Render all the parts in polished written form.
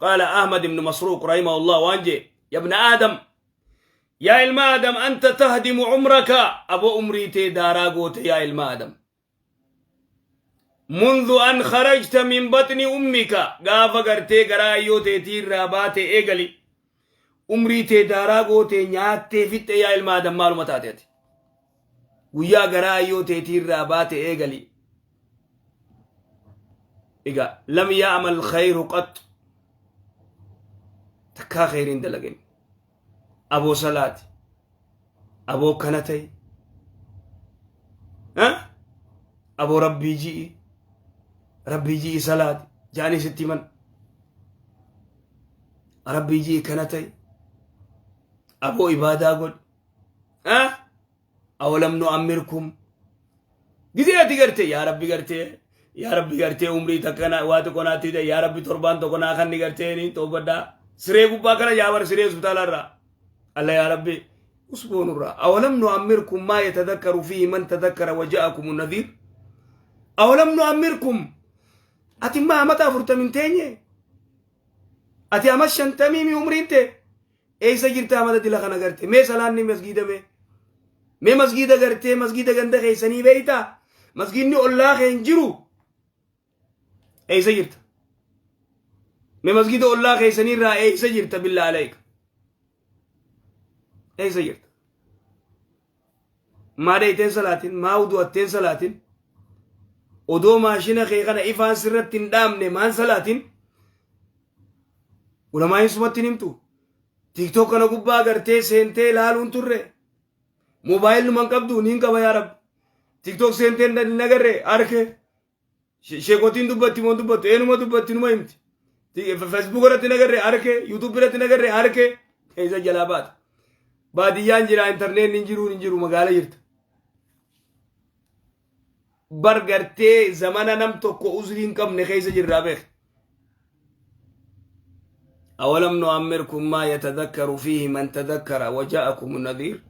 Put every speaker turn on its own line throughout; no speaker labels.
قال أحمد بن مسروق رحمه الله وانجي يا ابن آدم يا علم آدم أنت تهدم عمرك أبو أمريتي داراغوت يا علم آدم منذ أن خرجت من بطن أمك غافا غرتي غرايوتي تير راباتي إيغالي أمريتي داراغوتي نياتي فيت يا علم آدم معلوماتاتي ويا غرايوتي تير راباتي إيغالي إيغا لم يعمل خير قط تكا خيرين دلقين أبو صلاة أبو كنتي ها أبو ربي جي صلاة جاني ستي من ربي جي كنتي أبو إبادة قل ها أولم نؤمركم جزياتي قرتي يا ربي قرتي عمري تكنا واتكونا تيدا يا ربي تربان تكونا خاني قرتي نين توبدا سريقو باكنا جاور سريق سبتال الرّا الله يا ربي أسبون الرّا أولم نؤمركم ما يتذكر فيه من تذكر وجاءكم النذير أولم نؤمركم أتي ما متى فرت من تاني أتي أمشان تميمي عمرينتي أي سجرتا مدى دي لخنا قرتي مي سلاني مسجدة مي مسجدة قرتي مسجدة قندة خيساني بيتا مسجدني الله خينجرو أي سجرتا مي مسجدة الله خيساني را أي سجرتا بالله عليك أي سجرتا ما ديتين صلاتين ما ودواتين صلاتين ودو ماشينا خيغانا إفان سرتين دامني مان صلاتين ولما يسمتين امتو تيك توك أنا قبا قرتي سينتي لالون تره موبايل نمان قبدو نينكا يا رب تيك توك سينتي نغري أركي شيكوتين دبتي مون دبتي إنو ما دبتي نما يمتي فيسبوك رتي نغري أركي يوتيوب رتي نغري أركي إيزا جلابات baadiyyaan jira internet ninjiru magaala jirta bargartee zamana nam tokko uzriin qabne keessa jirraa beek أولم نؤمركم ما يتذكر فيه من تذكر وجاءكم النذير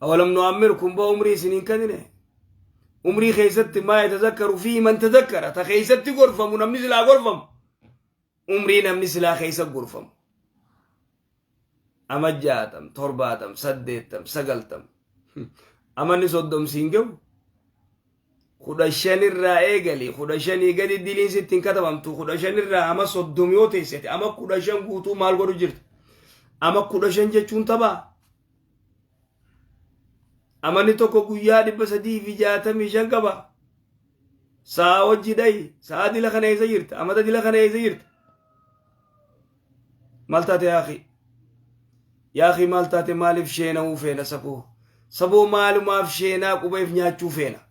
أولم نؤمركم بأمري سنين كذنه أمري خيست ما يتذكر فيه من تذكر تخيست غرفة منمني سلا غرفة أمري نمني سلا خيست غرفة أمجاتم ترباتم سديتم سقلتم أماني صدوم سينجو خداشان الرائع قالي خداشان يقال الدلين ستين كتبام تو خداشان الرائع أما صدوم يوتي ستي أما خداشان قوتو مال قدو جرت أما خداشان جتشون تبا أماني توكو قيادي بسدي في جاتم يشان كبا ساوجي داي سادي لخنا يزيرت أما دي لخنا يزيرت مالتات يا أخي يا أخي مالتات مالف شينا وفينا سبو مالو ما في شينا قبيف نياتشو فينا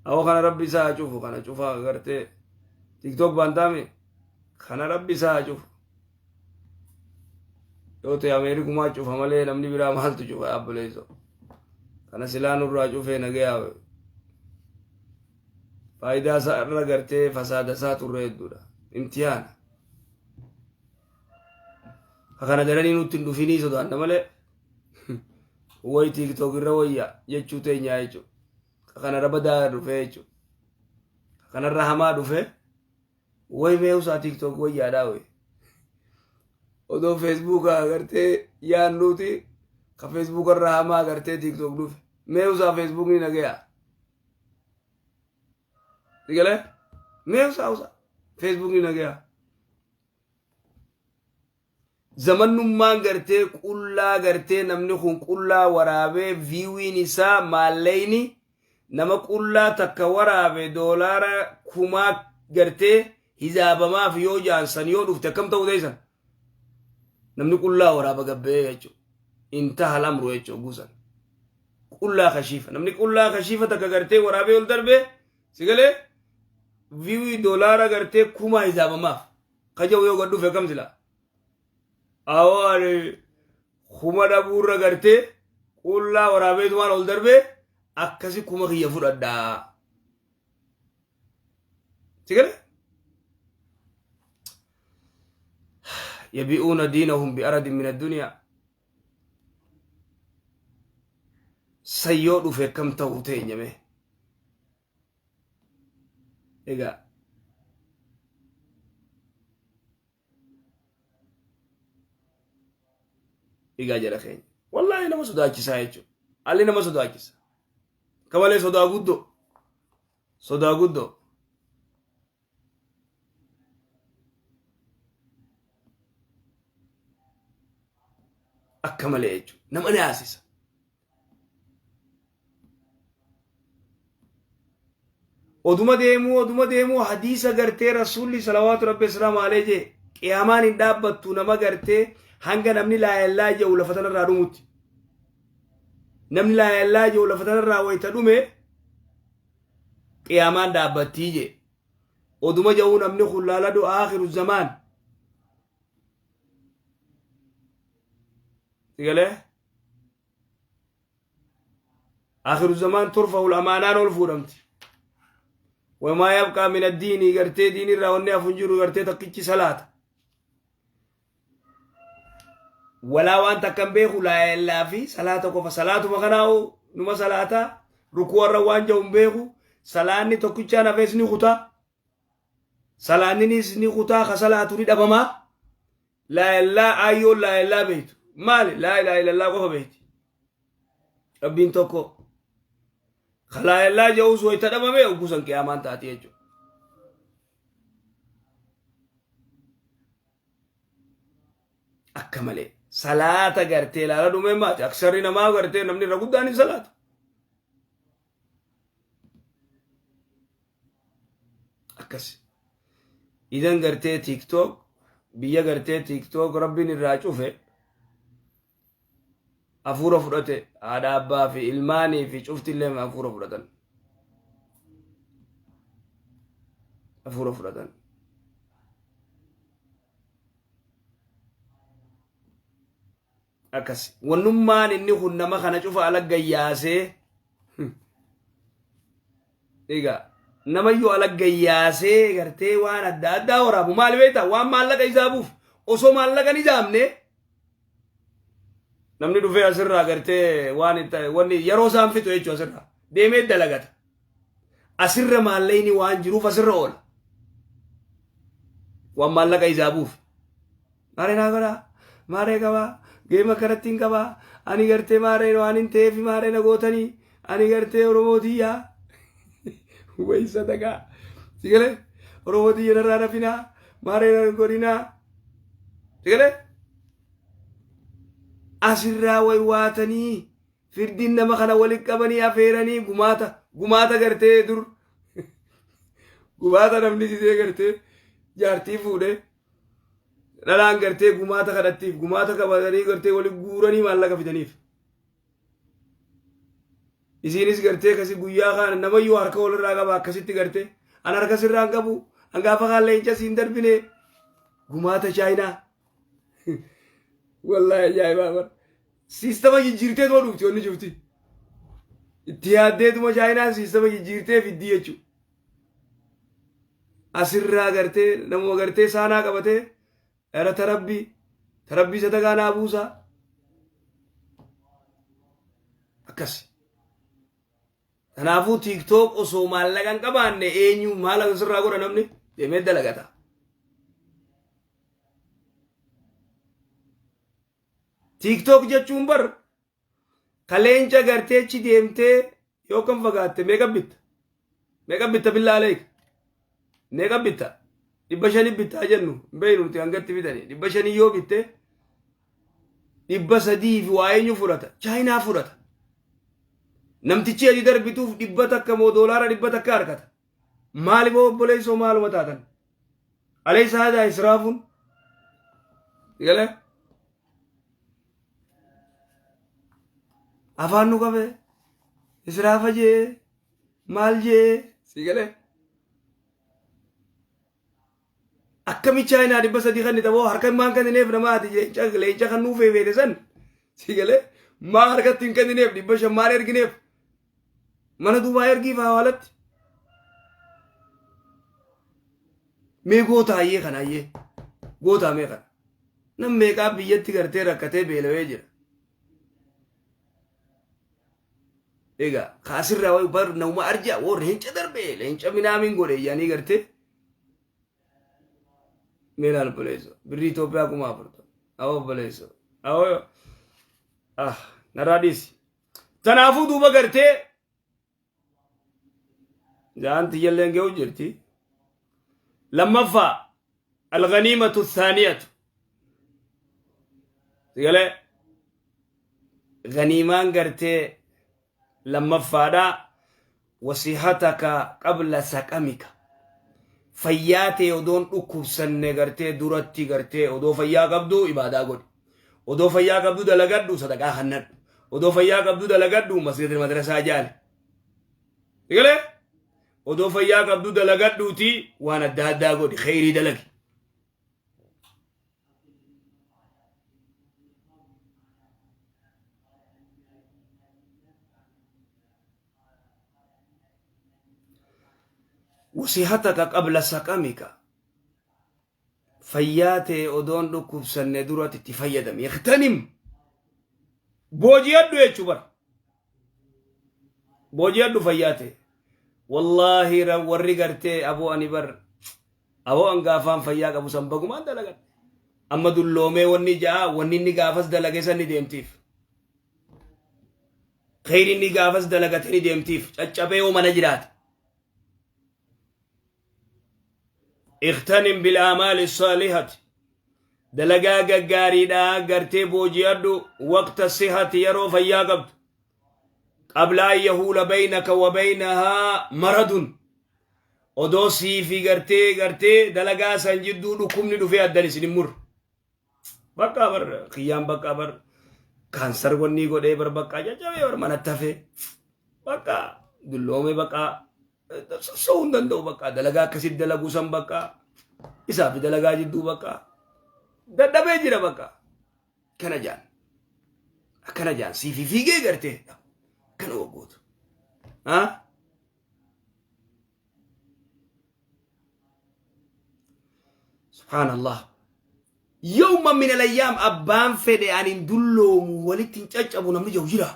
أو خنا ربي ساعة شوفو خنا شوفا غرتي تيك توك بانتامي خنا ربي ساعة شوفو يوتي أمريكو ما شوفا مالي نمني برا مالتو شوفا أبليزو خنا سلانو را شوفينا گيا فايدة سار غرتي فساد ساتو ريدورا امتحان خنا دراني نوتين دوفيني سودو أنا مالي وي تيك توك رويا يجو تينيا يجو خنا ربدا رفيجو خنا رحمة رفي وي ميوسا تيك توك وي ياداوي ودو فيسبوك أغرتي يا نوتي فيسبوك الرحمة أغرتي تيك توك رفي ميوسا فيسبوك ني نغيا تيكالي ميوسا فيسبوك ني نغيا زمن نمان غرتي كلا غرتي نمني خون كلا ورابي فيوي نسا ماليني nama qullaa takka waraabe doolaara kumaa gartee hisaabamaaf yoo jaansan yoo dhufte akkam ta'uu deeysan namni qullaa waraaba gabbee jechuudha intaha lamru jechuudha guusan qullaa kashiifa namni qullaa kashiifa takka gartee waraabee ol darbee sigalee viiwii doolaara gartee kumaa hisaabamaaf kajawu yoo gad dhufe kam sila awaare kuma dhabuurra gartee qullaa waraabee tumaan ol darbee akkasi kuma kiyya fudhadha sigale yabi'una dinahum bi'aradin min ad-dunya sayyo dhufe kam ta'u teenyame egaa egaa jala keenya wallaahi nama sodaachisaa jechuudha alli nama sodaachisa kamalee sodaa guddoo akka malee jechuudha nama naasisa oduma deemuu hadiisa gartee rasuulli salawaatu rabbi islaam alee jee qiyaamaan hin dhaabbattu nama gartee hanga namni laa ilaaha jedhu lafa tanarraa dhumutti namni laa ilaaha jedhu lafa tanarraa wayita dhume qiyaamaan dhaabbattii jee oduma jedhu namni kullaaladu aakhiru zamaan sigale aakhiru zamaan turfa'u amaanaan ol fuudhamti وما يبقى من الدين غرتي دين الراوني افنجرو غرتي تقيتي صلاه ولا وانت كم بيخو لا الا في صلاتك فصلاه مغناو نما صلاه ركوع روان جو بيخو صلاني تقيتي انا فيسني خطا صلاني ني خطا خصلاه تريد ابما لا الا ايو لا الا بيت مال لا اله الا الله كو بيت ربين توكو خلا الله جو سوي تدما مي وكسن قيامان تاتي اجو اكمله صلاه غرتي لا دومه ما اكثر ما غرتي نمني رغداني صلاه اكس اذا غرتي تيك توك بيا غرتي تيك توك ربي نراچوفه أفورا فرته هذا أبا في إلماني في شفت اللي ما أفورا فرتن أفورا فرتن أكسي ونمان إني خن ما خنا شوف على جياسة إيجا نما يو على جياسة كرتة وانا دادا ورا بمال بيتا وان مال لك إزابوف أسو مال لك نجامنه namni dhufee asirraa gartee wanni yeroo isaan fitu jechuu asirraa deemee dalagata asirra maallayni waan jiruuf asirra oola waan maallaqa isaabuuf maaree naa godhaa maaree qabaa geema kanatti hin qabaa ani gartee maaree waan hin ta'eef maaree na gootanii ani gartee oromootiyyaa wayisa dhagaa sigalee oromootiyya narraa nafinaa maaree na godhinaa sigalee asirraa waywaatanii firdin nama kana waliin qabanii afeeranii gumaata gartee dur gumaata namni sisee gartee jaartii fuudhee dhalaan gartee gumaata kadhattiif gumaata qabatanii gartee waliin guuranii maallaqa fidaniif isiinis gartee kasi guyyaa kaan namayyuu harka walirraa qaba akkasitti gartee an harka sirraan qabu an gaafa kaan leenca siin darbine gumaata chaayinaa wallahi ajaa'ibaa bar sistema jijjiirtee too dhufti onni jufti itti yaaddeetuma chaayinaan sistema jijjiirtee fiddi jechuu asirraa gartee namuma gartee saanaa qabatee era tarabbii sadagaa naa buusaa akkasi kanaafuu tiiktook osoo maallaqa hin qabaanne eenyu maallaqa sirraa godha namni deemee dalagata TikTok jechuun bar kaleenca garteechi deemtee yookaan fagaatte meeqa bitta billaa leek meeqa bitta 500 bittaa jennu beeynu nuti hangatti bitanii 500 yoo bitte 300 fi waa eenyu fudhata chaayinaa fudhata namtichi aji darbituuf 100 takka moo doolaara 100 takka harkata maaliif obboleessoo maaluma taatan alaysa haadaa israafun galee afaan nu qabe israafa jee maal jee sigale akkami chaayinaa 300 kan taboo harka maan kan neef namaati leenca kan nuufee beete san sigale maa harkatti hin kennineef 500 maal ergineef mana duubaa ergiif hawaalatti mee gootaayyee kanaayyee gootaa mee kana nam meeqaa biyyatti gartee rakkatee beelawee jira egaa kaasirraa wayi bar nama arjaa woo leenca darbee leenca minaamin godhe yaanii gartee meelaal baleessa birrii Itoophiyaa kuma afurta awoo baleessa awoo narraa dhiisi tanaafuu duuba gartee jaanti jalleen ga'u jirti lammaffaa alganiimatu thaaniyatu galee ganiimaan gartee lammaffaadha wasihataka qabla saqamika fayyaatee odoon dhukkubsanne gartee duratti gartee odoo fayyaa qabdu ibaadaa godhi odoo fayyaa qabdu dalagadhu sadaqaa hannadhu odoo fayyaa qabdu dalagadhu masjidil madrasaa jaali galee odoo fayyaa qabdu dalagadhuuti waan adda addaa godhi khayrii dalagi وصحتك قبل سقمك فياتي أدون لكم سندورة تفيدم يختنم بوجيادو يشبر بوجيادو فياتي والله ورّي قرتي أبو أنيبر أبو أنقافان فياك أبو سنبقو ما دلقت أما دلومي وني جاء وني نقافز دلقي سني ديمتيف خير نقافز دلقتني ديمتيف أجابي ومنجرات اغتنم بالآمال الصالحة دلقا قاريدا قرتي بوجيادو وقت الصحة يرو فياقبت قبل أن يهول بينك وبينها مرض ودوسي في قرتي دلقا سنجدو لكم ندو في الدنس نمر بقى بر قيام بقى بر كانسر وني قد بر بقى جاجوي بر منتفي بقى دلومي بقى سون دندو بقى دلقا كسيد دلقو سن بقى إسا في دلقا جدو بقى دبي جرا بقى كنا جان سي في جي قرتي كان وقود ها سبحان الله يوم من الأيام أبان فدي أن ندلهم ولتين تجابو نمني جوجرا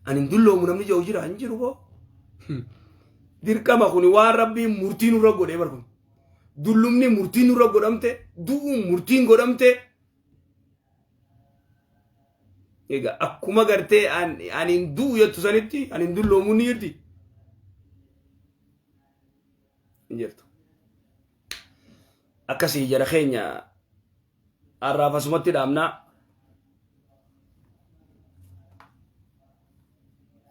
أن ندلهم نمني جوجرا انجرو بو dirqama kuni waan rabbiin murtii nurra godhe barkun dullumni murtii nurra godhamte du'uun murtiin godhamte ega akkuma gartee anin du'u jettu sanitti anin dulloomu ni jirti injirtu akkasii jara keenya arraafasumatti dhaamna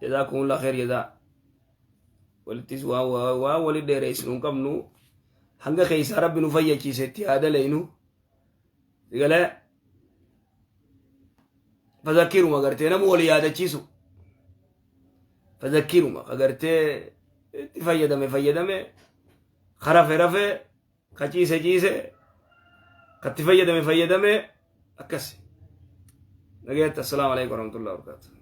jazakumullah khair jazaa ولتيس ولد رئيسنون كمنو هنگا خيسا رب نفيا چيستي هذا لينو قال فذكروا ما قرتي نمو ولي هذا چيسو فذكروا ما قرتي تفيا دمي خرف رفه خچيسه كتفيا دمي أكسي نجيت السلام عليكم ورحمة الله وبركاته